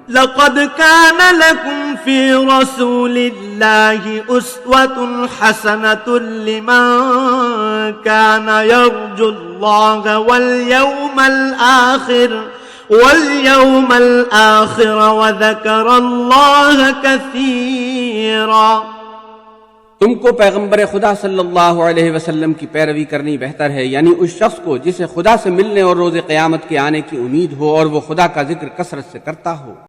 लक़द कान लकुम फी रसूलिल्लाहि उस्वतुन हसनतुन लिमन कान यर्जुल्लाह वल यौमल आखिर व ज़करल्लाह कसीरा। तुमको पैगंबर खुदा सल्लल्लाहु अलैहि वसल्लम की पैरवी करनी बेहतर है, यानी उस शख्स को जिसे खुदा से मिलने और रोज़े क़यामत के आने की उम्मीद हो और वो खुदा का जिक्र कसरत से करता हो।